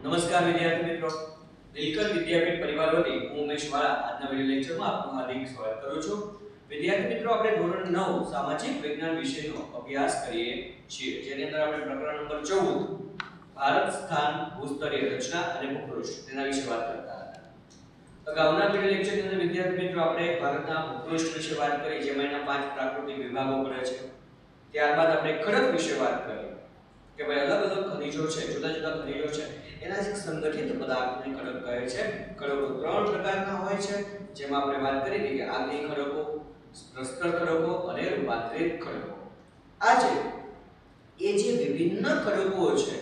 નમસ્કાર વિદ્યાર્થી મિત્રો, નીલકંઠ વિદ્યાપીઠ પરિવાર વતી હું ઉમેશ વાળા આજના વિડિયો લેક્ચરમાં આપનું હાર્દિક સ્વાગત કરું છું. વિદ્યાર્થી મિત્રો, આપણે ધોરણ 9 સામાજિક વિજ્ઞાન વિષયનો અભ્યાસ કરીએ છીએ, જેની અંદર આપણે પ્રકરણ નંબર 14 ભારત સ્થાન ભૂસ્તરીય રચના અને ભૂપૃષ્ઠ તેના વિશે વાત કરતા હતા. અગાઉના વિડિયો લેક્ચરની અંદર વિદ્યાર્થી મિત્રો આપણે ભારતના ભૂપૃષ્ઠ વિશે વાત કરી, જેમાં એના 5 પ્રાકૃતિક વિભાગો પડે છે. ત્યારબાદ આપણે ખડક વિશે વાત કરી કે ભાઈ અલગ અલગ ખનિજો છે, જુદા જુદા ખનિજો છે, એના જે સંગઠિત પદાર્થોને ખડક કહે છે. ખડકો 3 પ્રકારના હોય છે, જેમાં આપણે વાત કરી કે આગ્નેય ખડકો, પ્રસ્તર ખડકો અને રૂપાંતરિત ખડકો. આજે એ જે વિભિન્ન ખડકો છે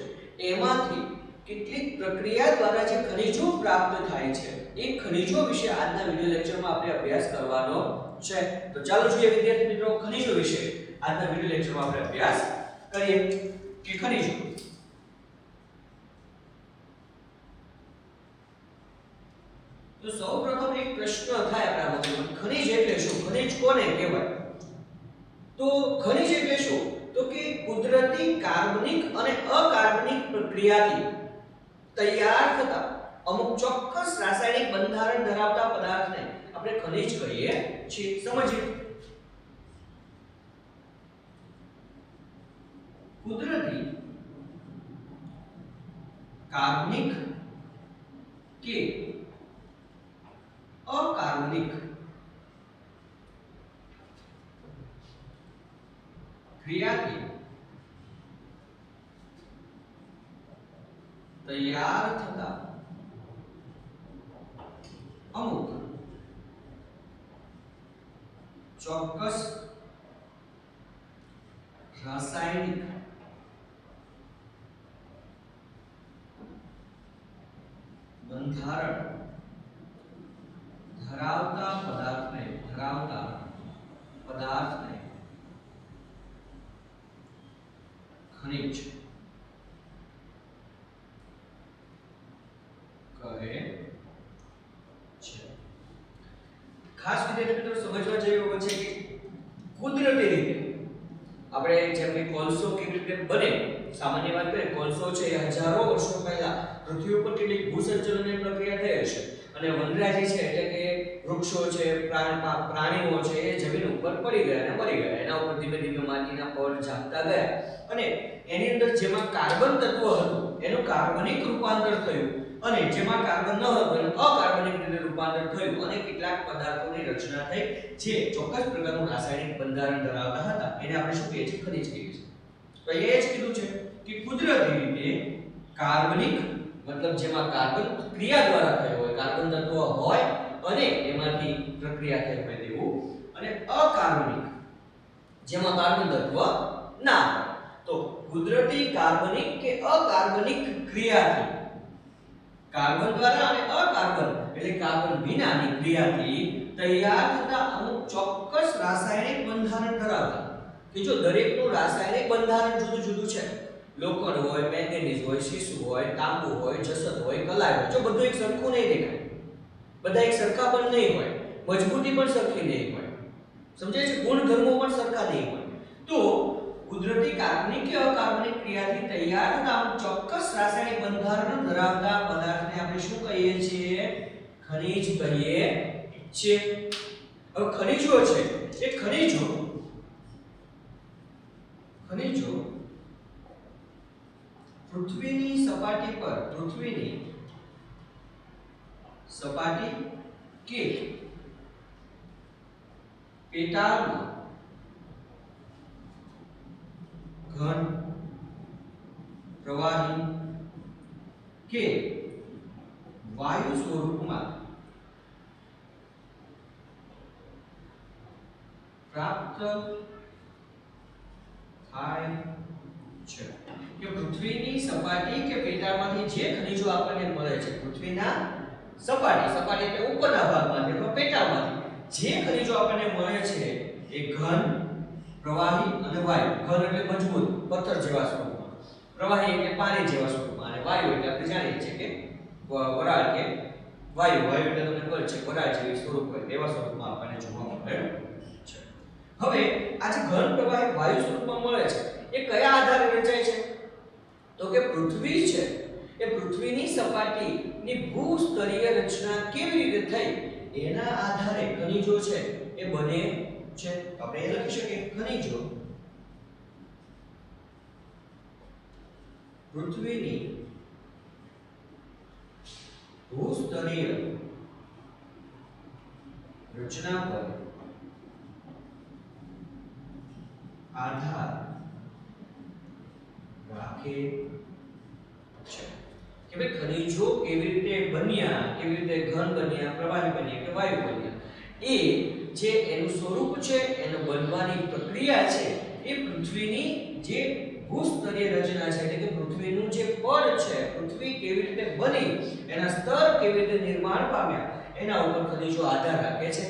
એમાંથી કેટલીક પ્રક્રિયા દ્વારા જે ખનિજો પ્રાપ્ત થાય છે એ ખનિજો વિશે આજના વિડિયો લેક્ચરમાં આપણે અભ્યાસ કરવાનો છે. તો ચાલો જોઈએ વિદ્યાર્થી મિત્રો, ખનિજો વિશે આજના વિડિયો લેક્ચરમાં આપણે અભ્યાસ કરીએ કે ખનિજો. તો સૌપ્રથમ એક પ્રશ્ન થાય આપણા મગજમાં, ખનિજ એટલે શું? ખનિજ કોને કહેવાય? તો ખનિજ એટલે શું? તો કે કુદરતી કાર્બનિક અને અકાર્બનિક પ્રક્રિયાથી તૈયાર થતા અમુક ચોક્કસ રાસાયણિક બંધારણ ધરાવતા પદાર્થને આપણે ખનિજ કહીએ છીએ. સમજીએ. કુદરતી કાર્બનિક કે અકાર્બનિક ક્રિયાથી તૈયાર થતા અમુક ચોક્કસ રાસાયણિક બંધારણ ધરાવતા પદાર્થને ખનિજ કહે છે. ખાસ વિદ્યાર્થી મિત્રો સમજવા જેવું છે કે કુદરતી રીતે આપણે જેમ કે કોલસો કેવી રીતે બને, સામાન્ય વાત કરીએ, કોલસો છે એ હજારો વર્ષો પહેલા પૃથ્વી ઉપર કેટલીક ભૂસંચલનની પ્રક્રિયા થઈ હશે અને વનરાજી છે એટલે કે વૃક્ષો છે, પ્રાણીઓ છે એ જમીન ઉપર પડી ગયા અને મરી ગયા. એના ઉપર ધીમે ધીમે માટીના પડ જામતા ગયા અને એની અંદર જેમાં કાર્બન તત્વ હતું એનું કાર્બનિક રૂપાંતર થયું અને જેમાં કાર્બન ન હતું એનું અકાર્બનિક રીતે રૂપાંતર થયું અને કેટલાક પદાર્થોની રચના થઈ જે ચોક્કસ પ્રકારનું રાસાયણિક બંધારણ ધરાવતા હતા. એને આપણે શું કહીએ છીએ? ખનિજ કહીએ છીએ. તો એ જ કીધું છે કે કુદરતી રીતે કાર્બનિક મતલબ જેમાં કાર્બન ક્રિયા દ્વારા થયો હોય, કાર્બન તત્વ હોય અને એમાંથી પ્રક્રિયા થઈ હોય તેવું, અને અકાર્બનિક જેમાં કાર્બન તત્વ ના હોય. તો કુદરતી કાર્બનિક કે અકાર્બનિક ક્રિયાથી, કાર્બન દ્વારા અને અકાર્બન એટલે કાર્બન વિનાની ક્રિયાથી તૈયાર થતા અમુક ચોક્કસ રાસાયણિક બંધારણ ધરાવતા, કે જો દરેકનું રાસાયણિક બંધારણ જુદું જુદું છે, લોખંડ હોય, મેંગેનીઝ હોય, સીસુ હોય, તાંબુ હોય, જસત હોય, કલાય હોય, જો બધું એક સરખું નહીં દેખાય, બધા એક સરખા પણ નહીં હોય, મજબૂતી પણ સરખી નહીં હોય, સમજાય છે, ગુણધર્મો પણ સરખા નહીં હોય. તો કુદરતી કાર્બનિક કે અકાર્બનિક ક્રિયાથી તૈયાર થતા ચોક્કસ રાસાયણિક બંધારણ ધરાવતા પદાર્થને આપણે શું કહીએ છીએ? ખનિજ કહીએ છીએ. હવે ખનિજો છે એ ખનિજો પૃથ્વીની સપાટી કે પેટાળમાં ઘન, પ્રવાહી કે વાયુ સ્વરૂપમાં પ્રાપ્ત થાય છે. કે પૃથ્વીની સપાટી કે પેટાળમાંથી જે ખનિજો આપણને મળે છે, પૃથ્વીના સપાટી એટલે ઉપરના ભાગમાંથી અથવા પેટાળમાંથી જે ખનિજો આપણને મળે છે એ ઘન, પ્રવાહી અને વાયુ. ઘન એટલે મજબૂત પથ્થર જેવા સ્વરૂપમાં, પ્રવાહી એટલે પાણી જેવા સ્વરૂપમાં, અને વાયુ એટલે આપણે જાણીએ છીએ કે વરાળ કે વાયુ એટલે તમને ખબર છે વરાળ જેવી સ્વરૂપ હોય તેવા સ્વરૂપમાં આપણને જોવા મળે છે. હવે આ જે ઘન પ્રવાહી વાયુ સ્વરૂપમાં મળે છે એ કયા આધારે રચાય છે? તો કે પૃથ્વી છે એ પૃથ્વીની સપાટીની ભૂસ્તરીય રચના કેવી રીતે થઈ એના આધારે ખનિજો છે એ બને છે. આપણે એ લખી શકીએ ખનિજો પૃથ્વીની ભૂસ્તરીય રચના પર આધાર રાખે છે. કે ભાઈ ખનિજો કેવી રીતે બન્યા, કેવી રીતે ઘન બન્યા, પ્રવાહી બન્યા કે વાયુ બન્યા, એ જે એનું સ્વરૂપ છે, એનો બનવાની પ્રક્રિયા છે, એ પૃથ્વીની જે ભૂસ્તરીય રચના છે એટલે કે પૃથ્વીનું જે પડ છે, પૃથ્વી કેવી રીતે બની, એના સ્તર કેવી રીતે નિર્માણ પામ્યા, એના ઉપર ખનિજો આધાર રાખે છે.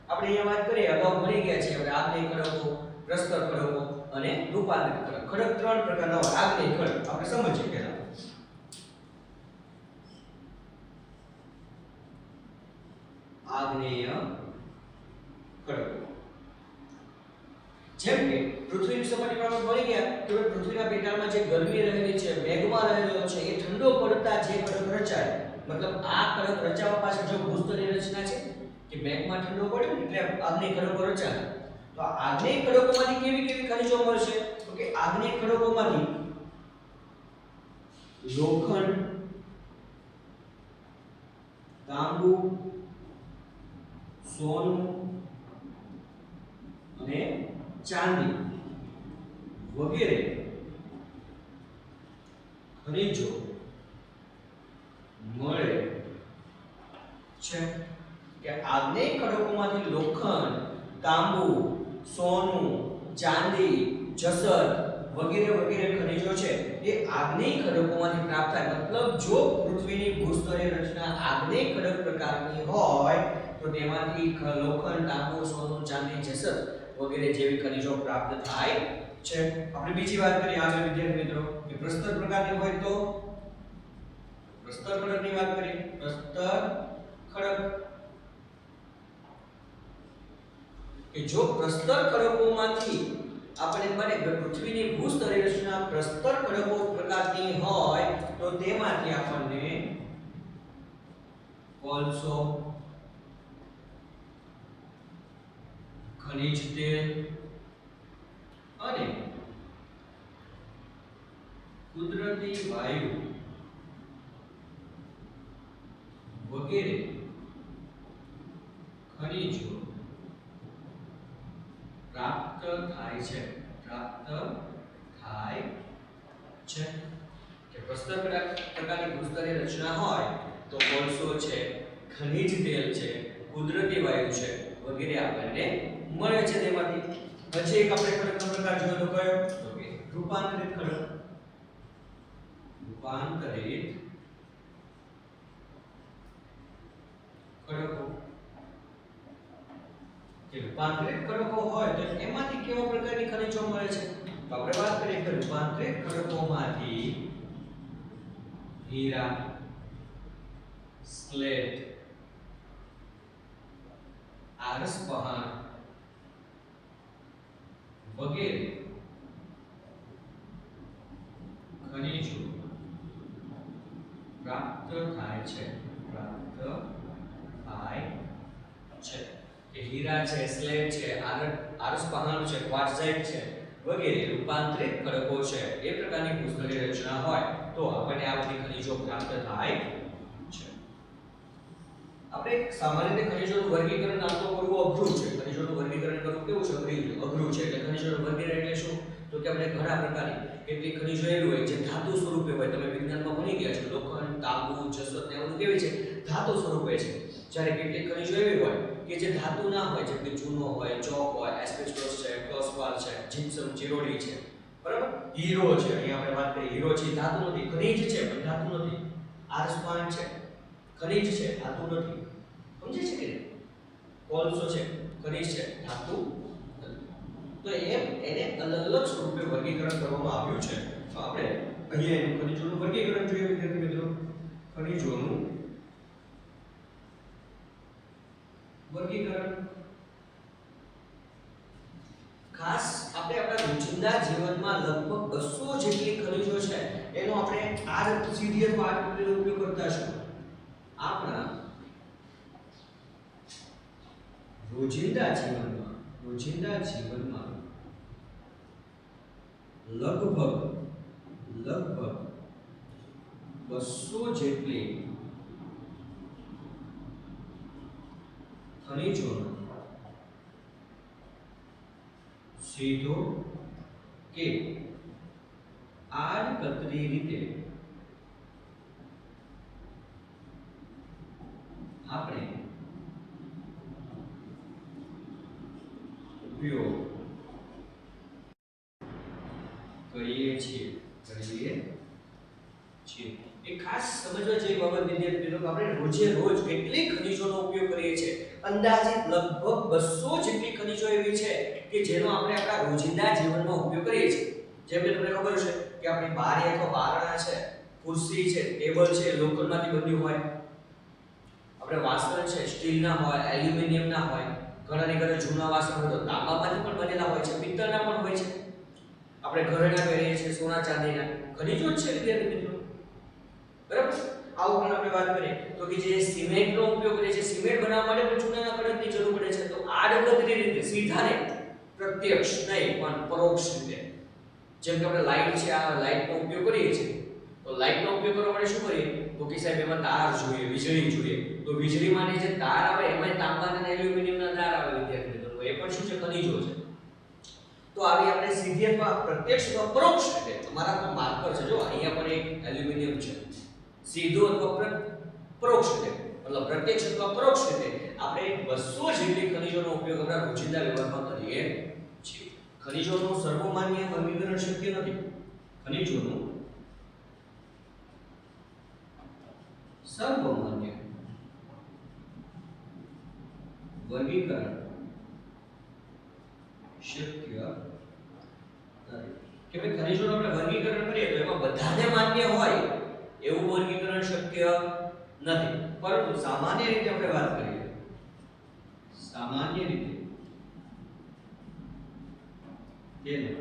આપણે અહીંયા વાત કરીએ, અગાઉ ભણી ગયા છે આપણે આગ્નેય ખડકો, પ્રસ્તર ખડકો અને રૂપાંતરિત ખડક. ખડક ત્રણ પ્રકારના હોય. આગ્નેય ખડક આપણે સમજીએ પહેલા. આગ્નેય ખડકો જેમ કે પૃથ્વીની સપાટી પર ભણી ગયા કે પૃથ્વીના પેટાળમાં જે ગરમી રહેલી છે, મેઘમાં રહેલો છે, એ ઠંડો પડતા જે ખડક રચાય, મતલબ આ ખડક રચાવા પાછળ જો ભૂસ્તરીય રચના છે કે મેઘમાં ઠંડો પડ્યો એટલે આગ્નેય ખડકો રચાય. તો આ આગ્નેય ખડકોમાંથી કેવી કેવી ખનિજો મળશે? તો કે આગ્નેય ખડકોમાંથી લોખંડ, તાંબુ, સોનું અને ચાંદી વગેરે ખનિજો મળે છે. કે આગ્નેય ખડકોમાંથી લોખંડ, તાંબુ, સોનું, ચાંદી, જસત વગેરે વગેરે ખનિજો છે એ આગ્નેય ખડકોમાંથી પ્રાપ્ત થાય. મતલબ જો પૃથ્વીની ભૂસ્તરીય રચના આગ્નેય ખડક પ્રકારની હોય તો તેમાંથી લોખંડ, તાંબુ, સોનું, ચાંદી, જસત વગેરે જેવી ખનિજો પ્રાપ્ત થાય છે. આપણે બીજી વાત કરીએ આગળ વિદ્યાર્થી મિત્રો કે પ્રસ્તર પ્રકારની હોય તો પ્રસ્તર ખડકની વાત કરીએ. પ્રસ્તર ખડક કે જો પ્રસ્તર ખડકોમાંથી આપણે બને પૃથ્વીની ભૂસ્તરીય રચના પ્રસ્તર ખડકો પ્રકારની હોય તો તેમાંથી આપણને કોલસો, ખનિજ તેલ અને કુદરતી વાયુ વગેરે ખનિજો પ્રાપ્ત થાય છે. કે પ્રસ્તર પ્રકારની ભૂસ્તરીય રચના હોય તો કોલસો છે, ખનિજ તેલ છે, કુદરતી વાયુ છે વગેરે આપણને મળે છે તેમાંથી. પછી એક આપણે ખડકનો પ્રકાર જોયો તો કયો? તો કે રૂપાંતરિત ખડક. રૂપાંતરિત ખડકો કે રૂપાંતરિત ખડકો હોય તો એમાંથી કેવા પ્રકારની ખનિજો મળે છે? તો આપણે વાત કરીએ કે રૂપાંતરિત ખડકોમાંથી હીરા, સ્લેટ, આરસ પહાણ વગેરે ખનિજો પ્રાપ્ત થાય છે. કે હીરા છે, સ્લેટ છે, આરસ પહાણ છે, ક્વાર્ટઝાઇટ છે વગેરે રૂપાંતરિત ખડકો છે એ પ્રકારની ભૂસ્તરીય રચના હોય તો આપણને આ બધી ખનિજો પ્રાપ્ત થાય છે. આપણે સામાન્ય રીતે ખનિજોનું વર્ગીકરણ આમ તો કરવું અઘરું છે. ખનિજોનું વર્ગીકરણ કરવું કેવું છે? અઘરું છે. એટલે ખનિજોનું વર્ગીકરણ એટલે શું? તો કે આપણે ઘણા પ્રકારની કેટલીક ખનિજો એવી હોય જે ધાતુ સ્વરૂપે હોય. તમે વિજ્ઞાનમાં ભણી ગયા છો લોખંડ, તાંબુ, જસત ને બધું કેવી છે? ધાતુ સ્વરૂપે છે. જ્યારે કેટલીક ખનિજો એવી હોય કે જે ધાતુ ના હોય, જેમ કે ચૂનો હોય, ચોક હોય, એસ્બેસ્ટોસ છે, ફ્લોસ્પાર છે, જીપ્સમ, જીરોડી છે, બરાબર? હીરો છે, અહીંયા આપણે વાત કરીએ હીરો છે, ધાતુ નથી. ખનિજ છે પણ ધાતુ નથી. આરસપાન છે, ખનિજ છે, ધાતુ નથી. સમજે છે કે કોલસો છે, ખનિજ છે, ધાતુ નથી. તો એને અલગ અલગ સ્વરૂપે વર્ગીકરણ કરવામાં આવ્યું છે. તો આપણે અહીંયા એનું ખનિજોનું વર્ગીકરણ જોઈએ વિદ્યાર્થી મિત્રો. ખનિજોનું વર્ગીકરણ ખાસ આપણે આપણા રોજિંદા જીવનમાં લગભગ 200 જેટલી ખનિજો છે એનો આપણે સીધી અથવા આરટીપીનો ઉપયોગ કરતા છું. આપણા રોજિંદા જીવનમાં લગભગ 200 જેટલી ખનિજોનો સીધો કે આડકતરી રીતે આપણે ઉપયોગ કરીએ છીએ. એક ખાસ સમજવા જેવી બાબત વિદ્યાર્થી મિત્રો, આપણે રોજે રોજ કેટલી ખનિજોનો ઉપયોગ કરીએ છીએ. અંદાજિત લગભગ 200 જેટલી ખનિજો એવી છે કે જેનો આપણે આપણા રોજિંદા જીવનમાં ઉપયોગ કરીએ છીએ. જેમ કે તમને ખબર છે કે આપણી બારી અથવા બારણા છે, ખુરશી છે, ટેબલ છે, લોખંડમાંથી બન્યું હોય. આપણે વાસણ છે, સ્ટીલના હોય, એલ્યુમિનિયમના હોય. ઘણાની ઘરે જૂના વાસણ હોય તો તાંબામાંથી પણ બનેલા હોય છે, પિત્તળના પણ હોય છે. આપણે ઘરેણા પહેરીએ છીએ સોના ચાંદીના, ખનિજો જ છે વિદ્યાર્થી મિત્રો. બરાબર. આ ઉપરાંત આપણે વાત કરીએ તો કે જે સિમેન્ટનો ઉપયોગ કરીએ છીએ, સિમેન્ટ બનાવવા માટે પણ ચૂનાના ખડકની જરૂર પડે છે. તો આડકતરી રીતે, સીધા નહીં, પ્રત્યક્ષ નહીં પણ પરોક્ષ રીતે. જેમ કે આપણે લાઈટ છે, આ લાઈટનો ઉપયોગ કરીએ છીએ તો લાઈટનો ઉપયોગ કરવા માટે શું કરીએ તો કે સાહેબ એમાં તાર જોઈએ, વીજળી જોઈએ. તો વીજળી માટે જે તાર આવે એમાં તાંબાના અને એલ્યુમિનિયમના તાર આવે વિદ્યાર્થી મિત્રો. તો એ પણ શું છે, ખનિજો છે. તો આવી આપણે સીધી અથવા પ્રત્યક્ષ અથવા પરોક્ષ રીતે, તમારા પર માર્કર છે જો અહીંયા પણ એક એલ્યુમિનિયમ છે. સીધો અથવા પરોક્ષ રીતે, મતલબ પ્રત્યક્ષ અથવા પરોક્ષ રીતે આપણે 200 જેટલી ખનિજોનો ઉપયોગ આપણા રોજિંદા વ્યવહારમાં કરીએ છીએ. ખનિજોનું સર્વમાન્ય વર્ગીકરણ શક્ય નથી. ખનિજોનું સર્વમાન્ય વર્ગીકરણ શક્ય નથી. કે ભાઈ ખનિજોનું આપણે વર્ગીકરણ કરીએ તો એમાં બધાને માન્ય હોય એવું વર્ગીકરણ શક્ય નથી. પરંતુ સામાન્ય રીતે આપણે વાત કરીએ, સામાન્ય રીતે તેનું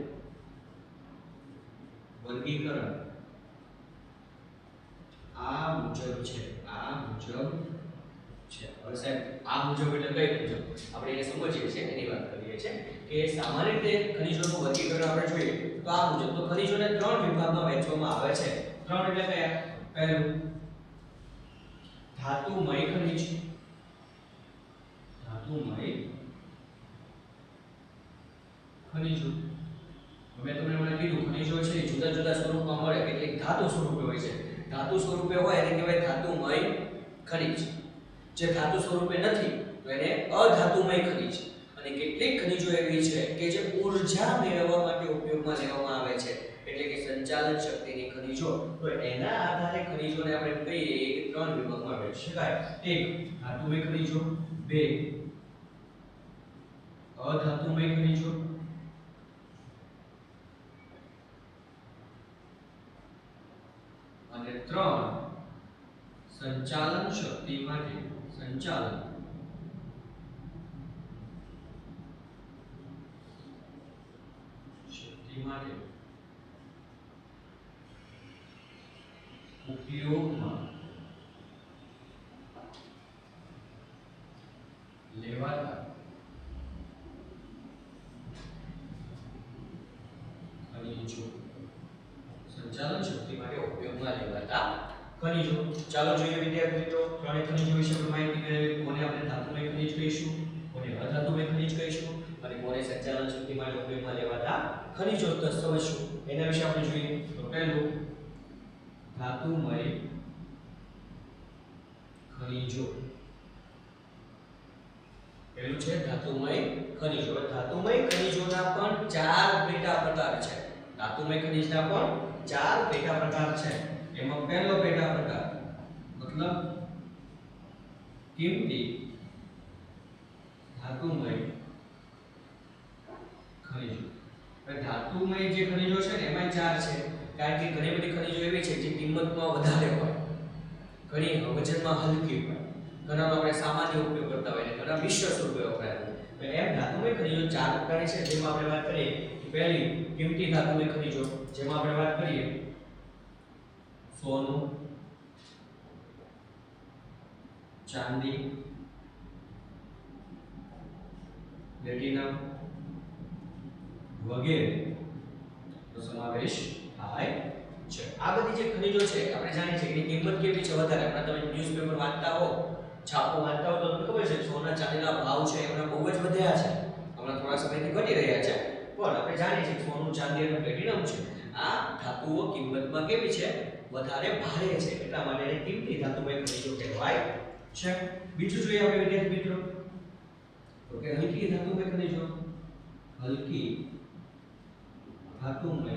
વર્ગીકરણ આ મુજબ છે. હવે સાહેબ આ મુજબ એટલે કઈ મુજબ આપણે એને સમજીએ છીએ, એની વાત કરીએ છીએ કે સામાન્ય રીતે ખનિજોનું વર્ગીકરણ આપણે જોઈએ તો આ મુજબ. તો ખનિજોને 3 વિભાગમાં વહેંચવામાં આવે છે. 3 એટલે કયા? પહેલું ધાતુમય ખનિજ. મેં તમને મને કીધું ખનિજો છે જુદા જુદા સ્વરૂપમાં મળે. કેટલીક ધાતુ સ્વરૂપે હોય છે. ધાતુ સ્વરૂપે હોય એને કહેવાય ધાતુમય ખનિજ. જે ધાતુ સ્વરૂપે નથી તો એને અધાતુમય ખનિજ. અને કેટલીક ખનિજો એવી છે કે જે ઊર્જા મેળવવા માટે ઉપયોગમાં લેવામાં આવે છે, એટલે કે સંચાલન શક્તિની ખનિજો. તો એના આધારે ખનિજોને આપણે કહીએ કે 3 વિભાગમાં વહેંચી શકાય. 1 ધાતુમય ખનિજો, 2 અધાતુમય ખનિજો અને 3 સંચાલન શક્તિ માટે ઉપયોગમાં લેવાતા ખનિજો. સંચાલન શક્તિ માટે ઉપયોગમાં લેવાતા ખનિજો. ચાલો જોઈએ વિદ્યાર્થી મિત્રો, 3 ખનિજો વિશે આપણે માહિતી મેળવી. કોને આપણે ધાતુમય ખનિજ કહીશું, કોને અધાતુમય ખનિજ કહીશું અને કોને સંચાલન શક્તિ માટે ઉપયોગમાં લેવાતા ખનિજો તો સમજશું. એના વિશે આપણે જોઈએ તો પહેલું ધાતુમય ખનિજો. પહેલું છે ધાતુમય ખનિજો. ધાતુમય ખનિજોના પણ 4 પેટા પ્રકાર છે. ધાતુમય ખનિજના પણ 4 પેટા પ્રકાર છે. એમાં પહેલો પેટા પ્રકાર મતલબ કિંમતી ધાતુમય ખનિજો. ધાતુમય જે ખનિજો છે ને એમાં 4 છે. કારણ કે ઘણી બધી ખનિજો એવી છે જે કિંમતમાં વધારે હોય, ઘણી વજનમાં હલકી હોય, ઘણાનો આપણે સામાન્ય ઉપયોગ કરતા હોય, ઘણા મિશ્ર સ્વરૂપે વપરાય. એમ ધાતુમય ખનિજો 4 પ્રકારની છે. જેમાં આપણે વાત કરીએ કે પહેલી કિંમતી ધાતુમય ખનિજો જેમાં આપણે વાત કરીએ સોનું, ચાંદી, પ્લેટિનમ વગેરે નો સમાવેશ થાય છે. આ બધી જે ખનિજો છે આપણે જાણીએ છીએ કે એની કિંમત કેવી છે વધારે. આપણે તમે ન્યૂઝપેપર વાંચતા હો, છાપો વાંચતા હો તો તમને ખબર છે સોના ચાંદીના ભાવ છે એમના બહુ જ વધ્યા છે. હમણાં થોડા સમયથી ઘટી રહ્યા છે, પણ આપણે જાણીએ છીએ સોનું, ચાંદી અને પ્લેટિનમ છે આ ધાતુઓ કિંમતમાં કેવી છે વધારે ભારે છે, એટલા માટે એને કિંમતી ધાતુમય ખનિજો કહેવાય છે. બીજું જોઈએ આપણે વિદ્યાર્થી મિત્રો તો કે હલકી ધાતુમય ખનિજો. હલકી ધાતુમય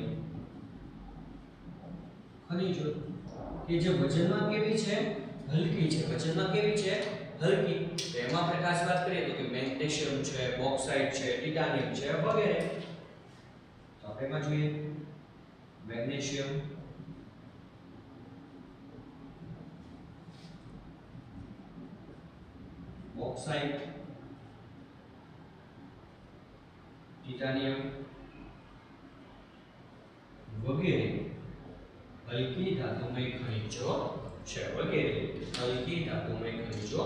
ખનિજો કે જે વજનમાં કેવી છે હલકી છે. વજનમાં કેવી છે હલકી. તો એમાં આપણે ખાસ વાત કરીએ તો કે મેગ્નેશિયમ છે, બોક્સાઇટ છે, ટિટાનિયમ છે વગેરે. તો આપણે એમાં જોઈએ મેગ્નેશિયમ, બોક્સાઇટ, ટિટાનિયમ વગેરે હલકી ધાતુમય ખનિજો છે. વગેરે હલકી ધાતુમય ખનિજો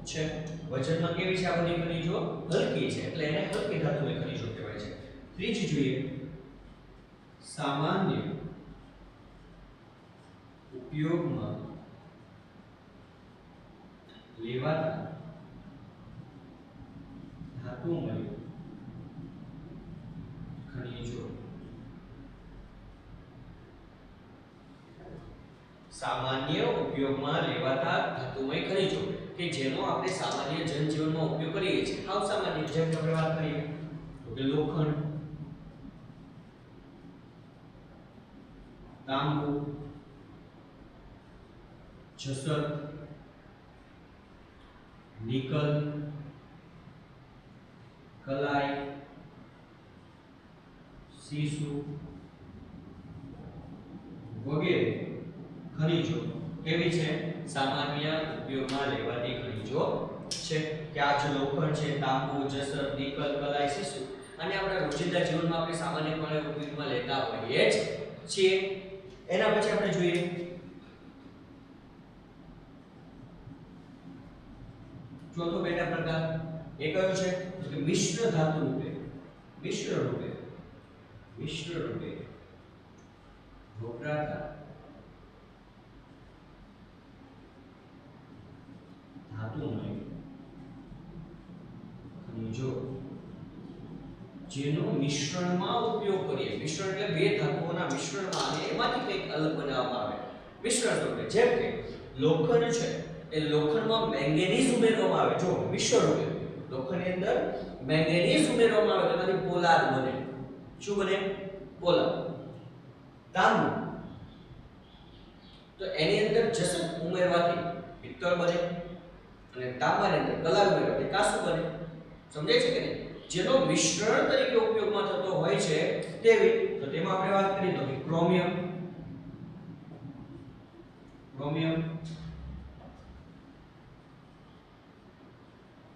છે. વજનમાં કેવી છે આ બધી ખનિજો હલકી છે, એટલે એને હલકી ધાતુમય ખનિજો કહેવાય છે. ત્રીજી જોઈએ સામાન્ય ઉપયોગમાં લેવાતા ધાતુમય ખનિજો. સામાન્ય ઉપયોગમાં લેવાતા ધાતુમય ખનિજો કે જેનો આપણે સામાન્ય જનજીવનમાં ઉપયોગ કરીએ છીએ. હાવ સામાન્ય જેમ કે આપણે વાત કરીએ તો કે લોખંડ, તાંબુ, જસત, નિકલ, કલાઈ, સીસુ વગેરે ખનિજો કેવી છે સામાન્ય ઉપયોગમાં લેવાતી ખનિજો છે. કે આ જે લોખંડ છે, તાંબુ, જસત, નિકલ, કલાઈ, સીસુ અને આપણા રોજિંદા જીવનમાં આપણે સામાન્યપણે ઉપયોગમાં લેતા હોઈએ જ છીએ. એના પછી આપણે જોઈએ ચોથો પેટા પ્રકાર. એ કયો છે તો કે મિશ્ર ધાતુ રૂપે. મિશ્ર રૂપે વપરાતા ધાતુમય ખનિજો જેનો મિશ્રણમાં ઉપયોગ કરીએ. મિશ્રણ એટલે બે ધાતુઓના મિશ્રણમાં અને એમાંથી કંઈક અલગ બનાવવામાં આવે મિશ્રણ રૂપે. જેમ કે લોખંડ છે એ લોખંડમાં મેંગેનીઝ ઉમેરવામાં આવે. જો મિશ્ર રૂપે લોખંડની અંદર મેંગેનીઝ ઉમેરવામાં આવે તો એમાંથી પોલાદ બને. શું બને? પોલાદ. તાંબુ તો એની અંદર જસત ઉમેરવાથી પિત્તળ બને અને તાંબાની અંદર કલાઈ ઉમેરવાથી કાંસુ બને. સમજાય છે કે નહીં? જેનો મિશ્રણ તરીકે ઉપયોગમાં થતો હોય છે તેવી. તો તેમાં આપણે વાત કરીએ તો કે ક્રોમિયમ,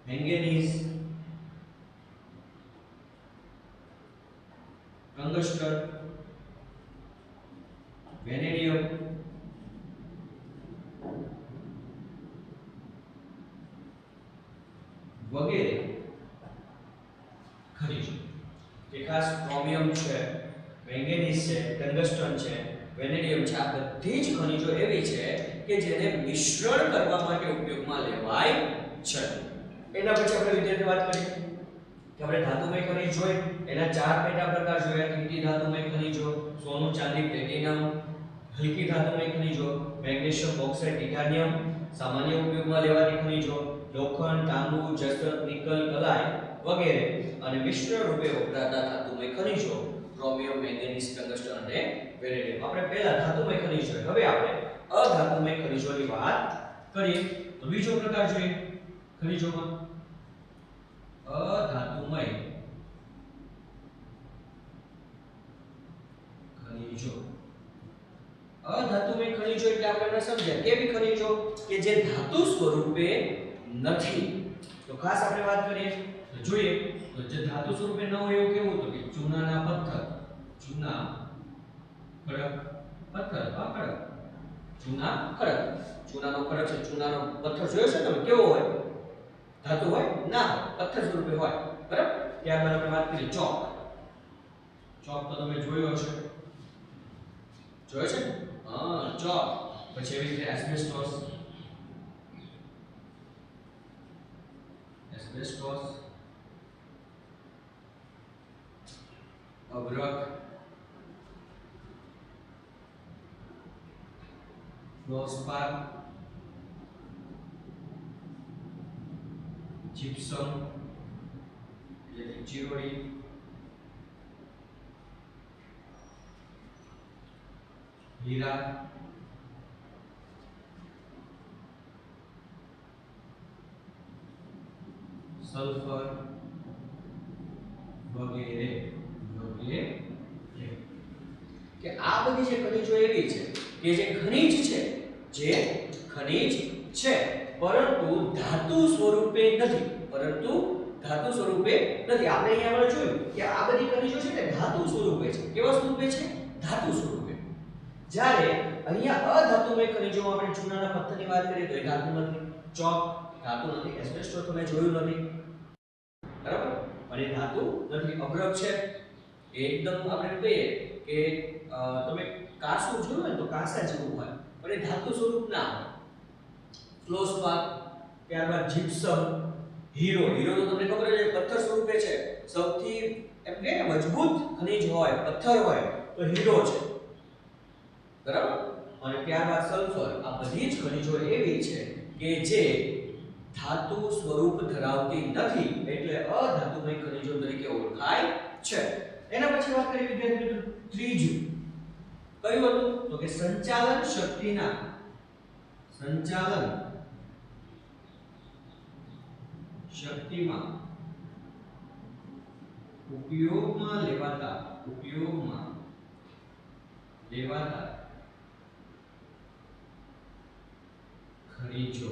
મેંગેનીઝ, ટંગસ્ટન, વેનેડિયમ વગેરે ખનિજો. કે ખાસ ક્રોમિયમ છે, મેંગેનીઝ છે, ટંગસ્ટન છે, વેનેડિયમ છે, આ બધી જ ખનિજો એવી છે કે જેને મિશ્રણ કરવા માટે ઉપયોગમાં લેવાય છે. એના પછી આપણે વિદ્યાર્થી વાત કરીએ કે આપણે ધાતુમય ખનિજ જોઈ એના ચાર પેટા પ્રકાર જોયા. કિંમતી ધાતુમય ખનિજો, સોનું, ચાંદી, પ્લેટિનમ, હલકી ધાતુમય ખનિજો, મેગ્નેશિયમ, બોક્સાઇટ, ટિટાનિયમ, સામાન્ય ઉપયોગમાં લેવાતી ખનિજો, લોખંડ, તાંબુ, જસત, નિકલ, કલાઈ વગેરે અને મિશ્ર રૂપે વપરાતા ધાતુમય ખનિજો ક્રોમિયમ, મેંગેનીઝ, ટંગસ્ટન અને વેનેડિયમ. આપણે પહેલા ધાતુમય ખનિજ જોયા. હવે આપણે અધાતુમય ખનિજોની વાત કરીએ. તો બીજો પ્રકાર જોઈએ ખનિજોમાં અધાતુમય ખનિજો. અધાતુમય ખનિજો એટલે આપણે સમજ્યા કેવી ખનિજો કે જે ધાતુ સ્વરૂપે નથી. તો ખાસ આપણે વાત કરીએ તો જોઈએ તો જે ધાતુ સ્વરૂપે ન હોય એવું કેવું તો કે ચૂનાના પથ્થર, ચૂના ખડક, પથ્થર અથવા ખડક, ચૂના ખડક, ચૂનાનો ખડક છે, ચૂનાનો પથ્થર જોયો છે તમે કેવો હોય? ધાતુ હોય ના હોય, પથ્થર સ્વરૂપે હોય, બરાબર? ત્યારબાદ આપણે વાત કરીએ ચોક. ચોક તો તમે જોયો હશે, જોયો છે ને? હા, ચોક. પછી એવી રીતે એસ્બેસ્ટોસ, એસ્બેસ્ટોસ, અબ્રક, ફ્લોરસ્પાર, જીપ્સમ એટલે કે જીરોડી, હીરા, સલ્ફર વગેરે વગેરે. કે આ બધી જે ખનિજો એવી છે કે જે ખનિજ છે, જે ખનિજ છે પરંતુ ધાતુ સ્વરૂપે નથી, પરંતુ ધાતુ સ્વરૂપે નથી. આપણે અહીંયા આગળ જોયું કે આ બધી ખનિજો છે ને ધાતુ સ્વરૂપે છે. કેવા સ્વરૂપે છે? ધાતુ સ્વરૂપે. જ્યારે અહીંયા અધાતુમય ખનિજોમાં આપણે ચૂનાના પથ્થરની વાત કરીએ તો એ ધાતુ નથી, ચોક ધાતુ નથી, એસ્બેસ્ટોસ તમે જોયું નથી, બરાબર? અને ધાતુ નથી. અબ્રક છે એ એકદમ આપણે કહીએ કે તમે કાંસું જોયું ને તો કાંસા જેવું હોય, પણ એ ધાતુ સ્વરૂપ ના હોય. ફ્લોરસ્પાર, ત્યારબાદ જીપ્સમ, હીરો. હીરો તો તમને ખબર છે પથ્થર સ્વરૂપે છે. સૌથી એમ કે મજબૂત ખનિજ હોય, પથ્થર હોય તો હીરો છે, બરાબર? અને ત્યારબાદ સલ્ફર. આ બધી જ ખનિજો એવી છે કે જે ધાતુ સ્વરૂપ ધરાવતી નથી, એટલે અધાતુમય ખનિજો તરીકે ઓળખાય છે. એના પછી વાત કરીએ વિદ્યાર્થી મિત્રો ત્રીજું કયું હતું તો કે સંચાલન શક્તિના, સંચાલન શક્તિમાં ઉપયોગમાં લેવાતા ખનિજો.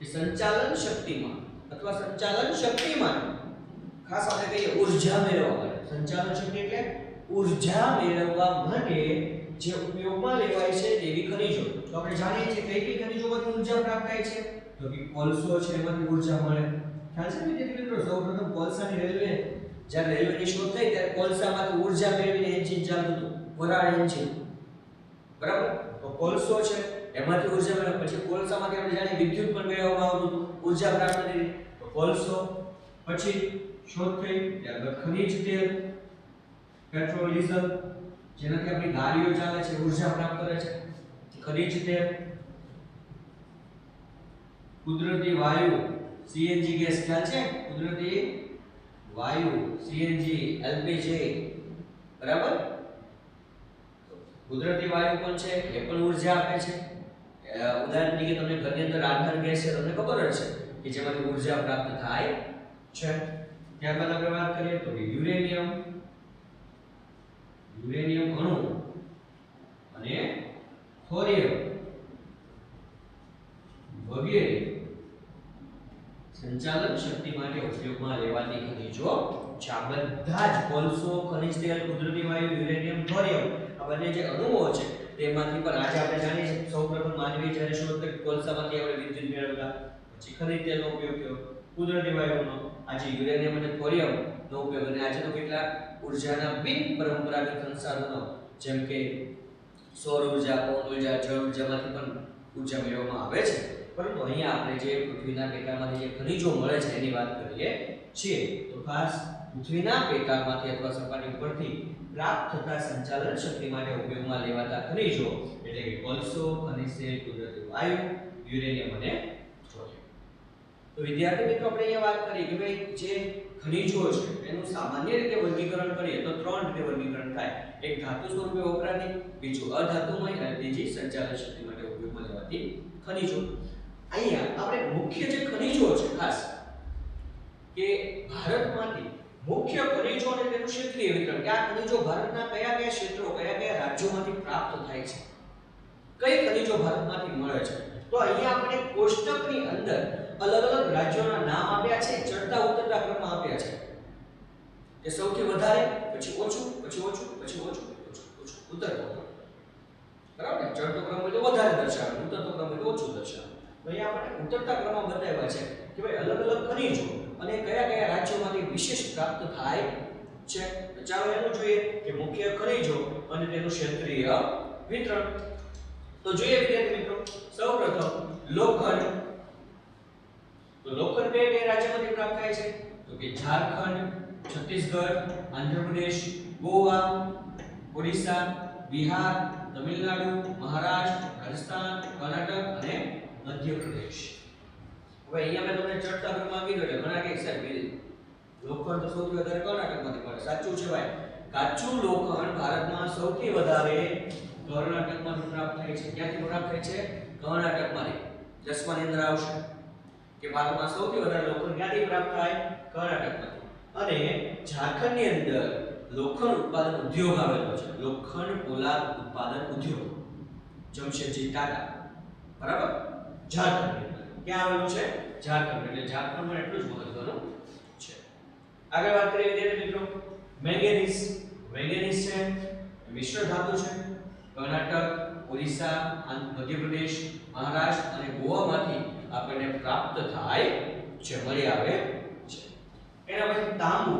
એ સંચાલન શક્તિમાં અથવા સંચાલન શક્તિમાં ખાસ આપણે કહીએ ઊર્જા મેળવવા માટે. સંચાલન શક્તિ એટલે ઊર્જા મેળવવા માટે જે ઉપયોગમાં લેવાય છે તેવી ખનિજો. તો આપણે જાણીએ છીએ કઈ કઈ ખનિજોમાંથી ઊર્જા પ્રાપ્ત થાય છે તો કે કોલસો છે, એમાંથી ઊર્જા મળે. ખ્યાલ છે વિદ્યાર્થી મિત્રો? સૌપ્રથમ કોલસાની રેલવે, જ્યારે રેલવેની શોધ થઈ ત્યારે કોલસામાંથી ઊર્જા મેળવીને એન્જિન ચાલતું હતું, વરાળ એન્જિન, બરાબર? તો કોલસો છે એમાંથી ઊર્જા મેળવે. પછી કોલસામાંથી આપણે જાણીએ વિદ્યુત પણ મેળવવામાં આવતું હતું, ઊર્જા પ્રાપ્ત થઈ. તો કોલસો પછી શોધ થઈ, ત્યારબાદ ખનિજ તેલ, પેટ્રોલ, ડીઝલ, જેનાથી આપણી ગાડીઓ ચાલે છે, ઊર્જા પ્રાપ્ત કરે છે, ખનિજ તેલ, કુદરતી વાયુ, સીએનજી ગેસ. ખ્યાલ છે? કુદરતી વાયુ, સીએનજી, એલપીજી, બરાબર? કુદરતી વાયુ પણ છે, એ પણ ઊર્જા આપે છે. ઉદાહરણ તરીકે તમને ઘરની અંદર રાંધણ ગેસ છે, તમને ખબર જ છે કે જેમાંથી ઊર્જા પ્રાપ્ત થાય છે. ત્યારબાદ આપણે વાત કરીએ તો યુરેનિયમ, યુરેનિયમ અણુ અને થોરિયમ વગેરે સંચાલન શક્તિ માટે ઉપયોગમાં લેવાતી ખનિજો છે. આ બધા જ કોલસો, ખનિજ તેલ, કુદરતી વાયુ, યુરેનિયમ, થોરિયમ, આ બંને જે અણુઓ છે તેમાંથી પણ આજે આપણે જાણીએ છીએ સૌપ્રથમ માનવી જ્યારે શોધ કરી કોલસામાંથી આપણે વિદ્યુત મેળવતા, પછી ખનિજ તેલનો ઉપયોગ થયો, કુદરતી વાયુનો, આજે યુરેનિયમ અને થોરિયમ નો ઉપયોગ, અને આજે તો કેટલા ઊર્જાના બિન પરંપરાગત સંસાધનો જેમ કે સૌર ઊર્જા, પવન ઊર્જા, જળ ઊર્જામાંથી પણ ઊર્જા મેળવવામાં આવે છે. પરંતુ અહીંયા આપણે જે પૃથ્વીના પેટાળમાંથી જે ખનિજો મળે છે એની વાત કરીએ છીએ. તો ખાસ પૃથ્વીના પેટાળમાંથી અથવા સપાટી પરથી પ્રાપ્ત થતા સંચાલન શક્તિ માટે ઉપયોગમાં લેવાતા ખનિજો એટલે કે કોલસો, ખનિજ તેલ, કુદરતી વાયુ, યુરેનિયમ અને થોરિયમ. તો વિદ્યાર્થી મિત્રો આપણે અહીંયા વાત કરી કે ભાઈ જે ખનિજો છે એનું સામાન્ય રીતે વર્ગીકરણ કરીએ તો ત્રણ રીતે વર્ગીકરણ થાય. એક ધાતુ સ્વરૂપે વપરાતી, બીજું અધાતુમય અને ત્રીજી સંચાલન શક્તિ માટે ઉપયોગમાં લેવાતી ખનિજો. અહીંયા આપણે મુખ્ય જે ખનિજો છે ખાસ કે ભારતમાંથી મુખ્ય ખનિજો અને તેનું ક્ષેત્રીય વિતરણ, કે આ ખનિજો ભારતના કયા કયા ક્ષેત્રો, કયા કયા રાજ્યોમાંથી પ્રાપ્ત થાય છે, કઈ ખનિજો ભારતમાંથી મળે છે. તો અહીંયા આપણે કોષ્ટકની અંદર અલગ અલગ રાજ્યોના નામ આપ્યા છે, ચડતા ઉતરતા ક્રમમાં આપ્યા છે. કે સૌથી વધારે, પછી ઓછું, પછી ઓછું, પછી ઓછું, ઓછું, ઉતરતો ક્રમ. બરાબર ને? ચડતો ક્રમ હોય તો વધારે દર્શાવે, ઉતરતો ક્રમ હોય તો ઓછું દર્શાવે. તો અહીંયા આપણે ઉતરતા ક્રમમાં બતાવ્યા છે કે ભાઈ અલગ અલગ ખનિજો અને કયા કયા રાજ્યોમાંથી વિશેષ પ્રાપ્ત થાય છે. તો ચાલો એનું જોઈએ કે મુખ્ય ખનિજો અને તેનું ક્ષેત્રીય વિતરણ. તો જોઈએ વિદ્યાર્થી મિત્રો, સૌપ્રથમ લોખંડ. તો લોખંડ કયા રાજ્યમાંથી પ્રાપ્ત થાય છે? તો કે ઝારખંડ, છત્તીસગઢ, આંધ્રપ્રદેશ, ગોવા, ઓડિશા, બિહાર, તમિલનાડુ, મહારાષ્ટ્ર, રાજસ્થાન, કર્ણાટક અને મધ્યપ્રદેશ. હવે અહીંયા મેં તમને ચડતા ક્રમમાં કીધું એટલે ઘણા કે સાહેબ લોખંડ તો સૌથી વધારે કર્ણાટકમાંથી મળે. સાચું છે ભાઈ. કાચું લોખંડ ભારતમાં સૌથી વધારે કર્ણાટકમાંથી પ્રાપ્ત થાય છે. ક્યાંથી પ્રાપ્ત થાય છે? કર્ણાટકમાંથી. 10માની અંદર આવશે કે ભારતમાં સૌથી વધારે લોખંડ ક્યાંથી પ્રાપ્ત થાય? કર્ણાટકમાંથી. અને ઝારખંડની અંદર લોખંડ ઉત્પાદન ઉદ્યોગ આવેલો છે. લોખંડ પોલાદ ઉત્પાદન ઉદ્યોગ, જમશેદજી ટાટા. બરાબર? ઝારખંડ ક્યાં આવેલું છે? ઝારખંડ. એટલે ઝારખંડ પણ એટલું જ મહત્વનું છે. આગળ વાત કરીએ વિદ્યાર્થી મિત્રો, મેંગેનીઝ. મેંગેનીઝ છે મિશ્ર ધાતુ છે. કર્ણાટક, ઓડિશા, મધ્યપ્રદેશ, મહારાષ્ટ્ર અને ગોવામાંથી આપણને પ્રાપ્ત થાય છે, મળી આવે છે. એના પછી તાંબુ.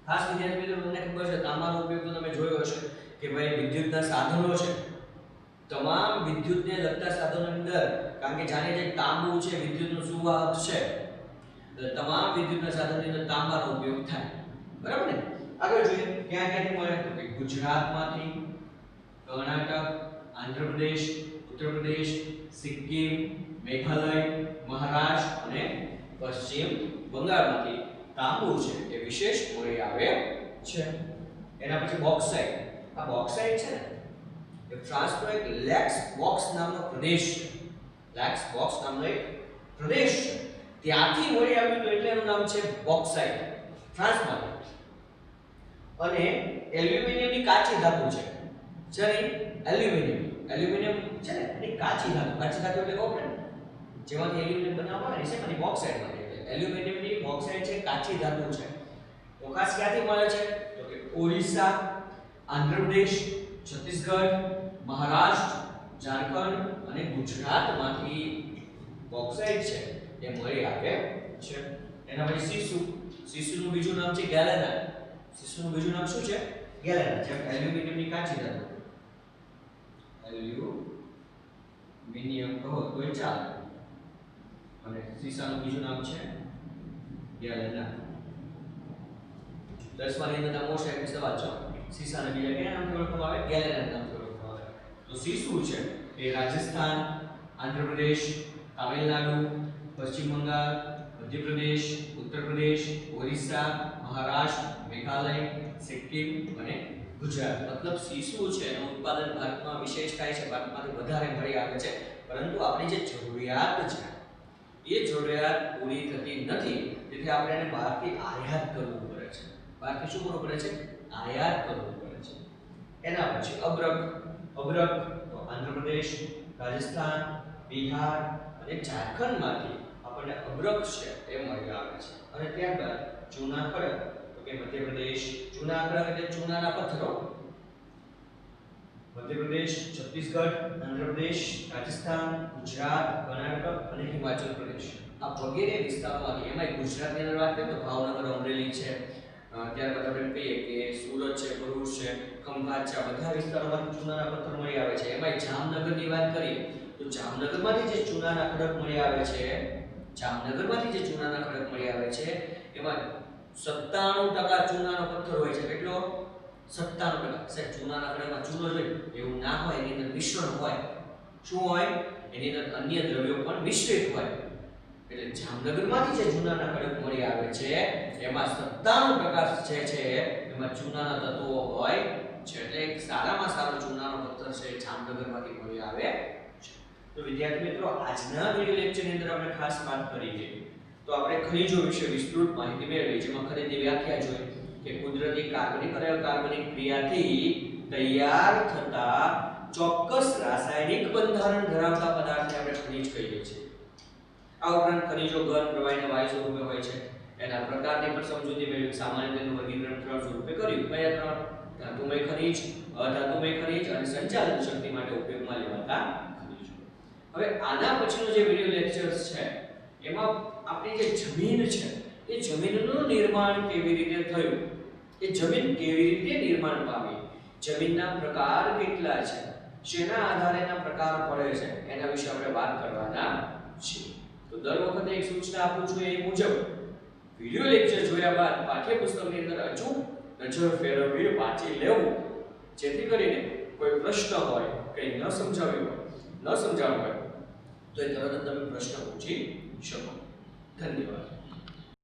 ખાસ વિદ્યાર્થી મિત્રો તમને ખબર છે તાંબાનો ઉપયોગ તો તમે જોયો હશે કે ભાઈ વિદ્યુતના સાધનો છે, તમામ વિદ્યુતને લગતા સાધનોની અંદર, કારણ કે જાણે જે તાંબુ છે વિદ્યુતનું સુવાહક છે, એટલે તમામ વિદ્યુતના સાધનની અંદર તાંબાનો ઉપયોગ થાય. બરાબર ને? આગળ જોઈએ ક્યાં ક્યાંથી મળે? તો કે ગુજરાતમાંથી, કર્ણાટક, આંધ્રપ્રદેશ, ઉત્તર પ્રદેશ, સિક્કિમ, મેઘાલય, મહારાષ્ટ્ર અને પશ્ચિમ બંગાળમાંથી તાંબુ છે એ વિશેષ મળી આવે છે. એના પછી બોક્સાઇટ. આ બોક્સાઇટ છે ને એ ફ્રાન્સનો એક લેક્સ બોક્સ નામનો પ્રદેશ છે. લેક્સ બોક્સ નામનો એક પ્રદેશ છે, ત્યાંથી મળી આવ્યું તો એટલે એનું નામ છે બોક્સાઇટ, ફ્રાન્સમાંથી. અને એલ્યુમિનિયમની કાચી ધાતુ છે. જેની એલ્યુમિનિયમ છે ને એની કાચી ધાતુ. કાચી ધાતુ એટલે ખબર ને જેમાંથી એલ્યુમિનિયમ બનાવવામાં આવે છે એમાંથી બોક્સાઇટમાંથી. એલ્યુમિનિયમની બોક્સાઇટ છે, કાચી ધાતુ છે. તો ખાસ ક્યાંથી મળે છે? તો કે ઓડિશા, આંધ્રપ્રદેશ, છત્તીસગઢ, મહારાષ્ટ્ર, ઝારખંડ અને ગુજરાતમાંથી બોક્સાઇટ છે એ મળી આવે છે. એના પછી સીસુ. સીસુનું બીજું નામ છે ગેલેના. સીસુનું બીજું નામ શું છે? ગેલેના. જેમ એલ્યુમિનિયમની કાચી ધાતુ, એલ્યુમિનિયમ કહો તોય ચાલે, અને સીસાનું બીજું નામ છે ગેલેના. 10માની અંદર મોસ્ટ એમ્પી સવાલ છે. સીસાના બીજા કયા નામથી ઓળખવામાં આવે? ગેલેના નામથી ઓળખવામાં આવે. તો સીસુ છે એ રાજસ્થાન, આંધ્રપ્રદેશ, તમિલનાડુ, પશ્ચિમ બંગાળ, મધ્યપ્રદેશ, ઉત્તર પ્રદેશ, ઓરિસ્સા, મહારાષ્ટ્ર, મેઘાલય, સિક્કિમ અને ગુજરાત. મતલબ સીસુ છે એનું ઉત્પાદન ભારતમાં વિશેષ થાય છે, ભારતમાંથી વધારે મળી આવે છે, પરંતુ આપણી જે જરૂરિયાત છે એ જરૂરિયાત પૂરી થતી નથી, તેથી આપણે એને બહારથી આયાત કરવું પડે છે. બહારથી શું કરવું પડે છે? આયાત કરવું પડે છે. એના પછી અબરક. અબરક તો આંધ્રપ્રદેશ, રાજસ્થાન, બિહાર અને ઝારખંડમાંથી આપણને અબરક છે એ મળી આવે છે. અને ત્યારબાદ ચૂના ખડક, તો કે મધ્યપ્રદેશ. ચૂના ખડક એટલે ચૂનાના પથ્થરો. મધ્યપ્રદેશ, છત્તીસગઢ, આંધ્રપ્રદેશ, રાજસ્થાન, ગુજરાત, કર્ણાટક અને હિમાચલ પ્રદેશ, આ વગેરે વિસ્તારોમાંથી. એમાં ગુજરાતની અંદર વાત કરીએ તો ભાવનગર, અમરેલી છે, ત્યારબાદ આપણે કહીએ કે સુરત છે, ભરૂચ છે, ખંભાત છે, આ બધા વિસ્તારોમાંથી ચૂનાના પથ્થર મળી આવે છે. એમાં જામનગરની વાત કરીએ તો જામનગરમાંથી જે ચૂનાના ખડક મળી આવે છે, જામનગરમાંથી જે ચૂનાના ખડક મળી આવે છે એમાં 97% ચૂનાનો પથ્થર હોય છે. કેટલો? 97%. સાહેબ ચૂનાના ખડકમાં ચૂનો જોઈએ એવું ના હોય, એની અંદર મિશ્રણ હોય. શું હોય? એની અંદર અન્ય દ્રવ્યો પણ મિશ્રિત હોય. એટલે જામનગરમાંથી જે ચૂનાના ખડક મળી આવે છે એમાં 97% જે છે એમાં ચૂનાના તત્વો હોય છે. એટલે એક સારામાં સારો ચૂનાનો પથ્થર છે જામનગરમાંથી મળી આવે છે. તો વિદ્યાર્થી મિત્રો, આજના વિડિયો લેક્ચરની અંદર આપણે ખાસ વાત કરી તો આપણે ખનિજો વિશે વિસ્તૃત માહિતી મેળવી, જેમાં ખનિજની વ્યાખ્યા જોઈ કે કુદરતી કાર્બનિક અને અકાર્બનિક ક્રિયાથી તૈયાર થતા ચોક્કસ રાસાયણિક બંધારણ ધરાવતા પદાર્થને આપણે ખનિજ કહીએ છીએ. આ ઉપરાંત ખનિજો ઘન પ્રવાહીના વાયુ સ્વરૂપે હોય છે, એના પ્રકારની પણ સમજૂતી મેળવી. સામાન્ય તેનું વર્ગીકરણ 3 સ્વરૂપે કર્યું. કયા 3? ધાતુમય ખનિજ, અધાતુમય ખનિજ અને સંચાલન શક્તિ માટે ઉપયોગમાં લેવાતા ખનિજો. હવે આના પછીનો જે વિડિયો લેક્ચર્સ છે એમાં આપણી જે જમીન છે એ જમીનનું નિર્માણ કેવી રીતે થયું, એ જમીન કેવી રીતે નિર્માણ પામી, જમીનના પ્રકાર કેટલા છે, શેના આધારે એના પ્રકાર પડે છે, એના વિશે આપણે વાત કરવાના છીએ. તો દર વખતે એક સૂચના આપું છું એ મુજબ વિડિયો લેક્ચર જોયા બાદ પાઠ્યપુસ્તકની અંદર અચૂક નજર ફેરવવી, વાંચી લેવું, જેથી કરીને કોઈ પ્રશ્ન હોય, કંઈ ન સમજાવ્યું હોય, ન સમજાવવું હોય તો એ તરત જ તમે પ્રશ્ન પૂછી શકો. ધન્યવાદ.